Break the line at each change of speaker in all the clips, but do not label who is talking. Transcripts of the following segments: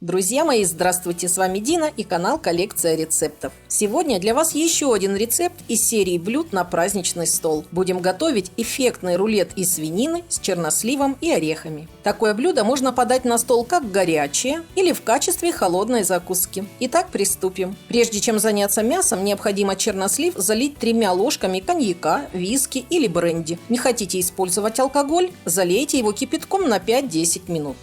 Друзья мои, здравствуйте, с вами Дина и канал Коллекция рецептов. Сегодня для вас еще один рецепт из серии блюд на праздничный стол. Будем готовить эффектный рулет из свинины с черносливом и орехами. Такое блюдо можно подать на стол как горячее или в качестве холодной закуски. Итак, приступим. Прежде чем заняться мясом, необходимо чернослив залить 3 ложками коньяка, виски или бренди. Не хотите использовать алкоголь? Залейте его кипятком на 5-10 минут.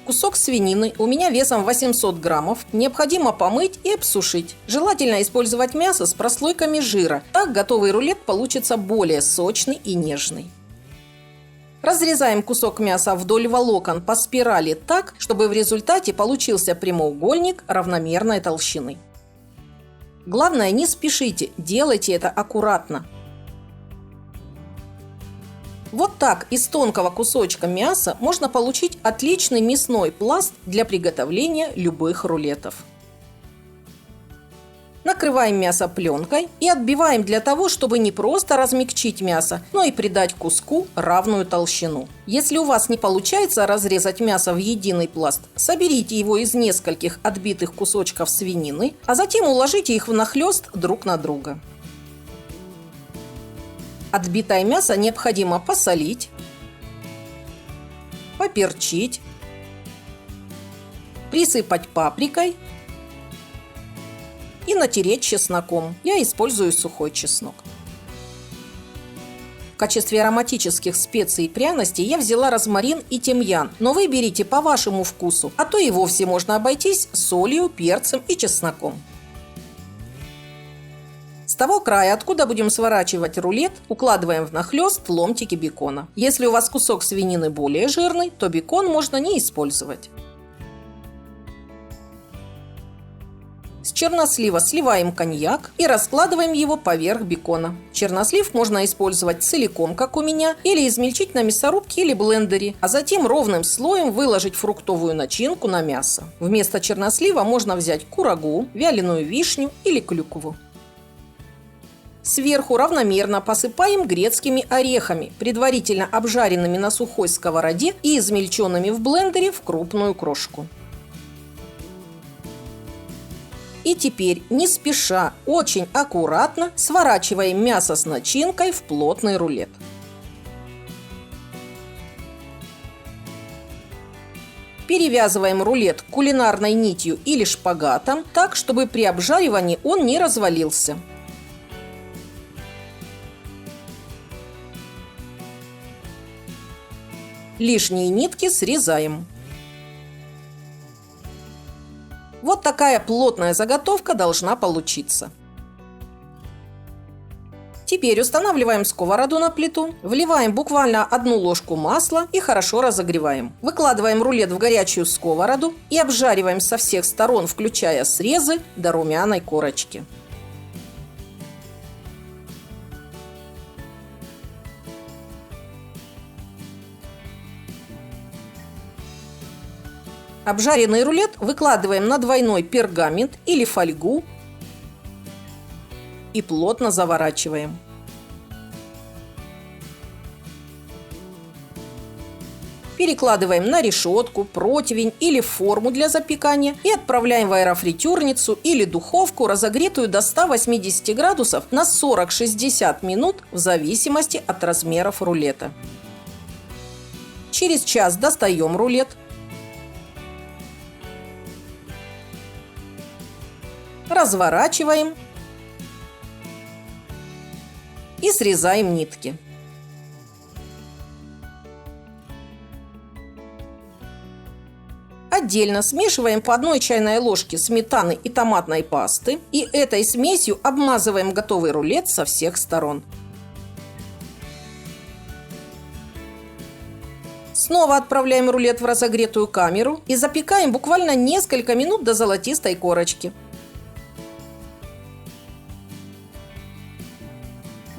Кусок свинины у меня весом 800 граммов необходимо помыть и обсушить. Желательно использовать мясо с прослойками жира. Так готовый рулет получится более сочный и нежный. Разрезаем кусок мяса вдоль волокон по спирали так, чтобы в результате получился прямоугольник равномерной толщины. Главное, не спешите, делайте это аккуратно. Вот так из тонкого кусочка мяса можно получить отличный мясной пласт для приготовления любых рулетов. Накрываем мясо пленкой и отбиваем для того, чтобы не просто размягчить мясо, но и придать куску равную толщину. Если у вас не получается разрезать мясо в единый пласт, соберите его из нескольких отбитых кусочков свинины, а затем уложите их внахлёст друг на друга. Отбитое мясо необходимо посолить, поперчить, присыпать паприкой и натереть чесноком. Я использую сухой чеснок. В качестве ароматических специй и пряностей я взяла розмарин и тимьян, но выберите по вашему вкусу, а то и вовсе можно обойтись солью, перцем и чесноком. С того края, откуда будем сворачивать рулет, укладываем внахлёст ломтики бекона. Если у вас кусок свинины более жирный, то бекон можно не использовать. С чернослива сливаем коньяк и раскладываем его поверх бекона. Чернослив можно использовать целиком, как у меня, или измельчить на мясорубке или блендере, а затем ровным слоем выложить фруктовую начинку на мясо. Вместо чернослива можно взять курагу, вяленую вишню или клюкву. Сверху равномерно посыпаем грецкими орехами, предварительно обжаренными на сухой сковороде и измельченными в блендере в крупную крошку. И теперь, не спеша, очень аккуратно сворачиваем мясо с начинкой в плотный рулет. Перевязываем рулет кулинарной нитью или шпагатом так, чтобы при обжаривании он не развалился. Лишние нитки срезаем. Вот такая плотная заготовка должна получиться. Теперь устанавливаем сковороду на плиту, вливаем буквально 1 ложку масла и хорошо разогреваем. Выкладываем рулет в горячую сковороду и обжариваем со всех сторон, включая срезы, до румяной корочки. Обжаренный рулет выкладываем на двойной пергамент или фольгу и плотно заворачиваем. Перекладываем на решетку, противень или форму для запекания и отправляем в аэрофритюрницу или духовку, разогретую до 180 градусов на 40-60 минут в зависимости от размеров рулета. Через час достаем рулет. Разворачиваем и срезаем нитки. Отдельно смешиваем по 1 чайной ложке сметаны и томатной пасты и этой смесью обмазываем готовый рулет со всех сторон. Снова отправляем рулет в разогретую камеру и запекаем буквально несколько минут до золотистой корочки.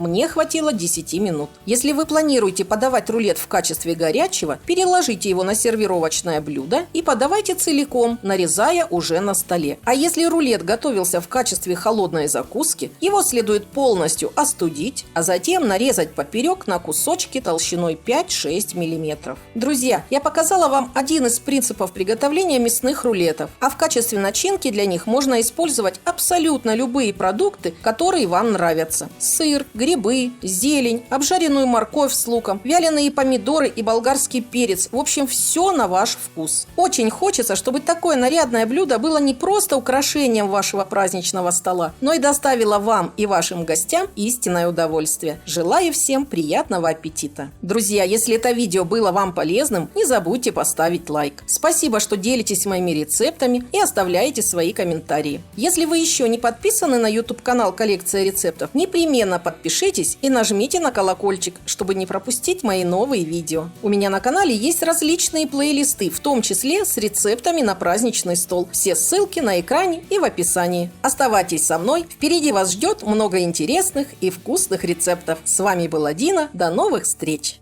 Мне хватило 10 минут. Если вы планируете подавать рулет в качестве горячего, переложите его на сервировочное блюдо и подавайте целиком, нарезая уже на столе. А если рулет готовился в качестве холодной закуски, его следует полностью остудить, а затем нарезать поперек на кусочки толщиной 5-6 мм. Друзья, я показала вам один из принципов приготовления мясных рулетов, а в качестве начинки для них можно использовать абсолютно любые продукты, которые вам нравятся. Сыр, грибы, зелень, обжаренную морковь с луком, вяленые помидоры и болгарский перец. В общем, все на ваш вкус. Очень хочется, чтобы такое нарядное блюдо было не просто украшением вашего праздничного стола, но и доставило вам и вашим гостям истинное удовольствие. Желаю всем приятного аппетита. Друзья, если это видео было вам полезным, не забудьте поставить лайк. Спасибо, что делитесь моими рецептами и оставляете свои комментарии. Если вы еще не подписаны на YouTube-канал «Коллекция рецептов», непременно подпишитесь и нажмите на колокольчик, чтобы не пропустить мои новые видео. У меня на канале есть различные плейлисты, в том числе с рецептами на праздничный стол. Все ссылки на экране и в описании. Оставайтесь со мной, впереди вас ждет много интересных и вкусных рецептов. С вами была Дина, до новых встреч!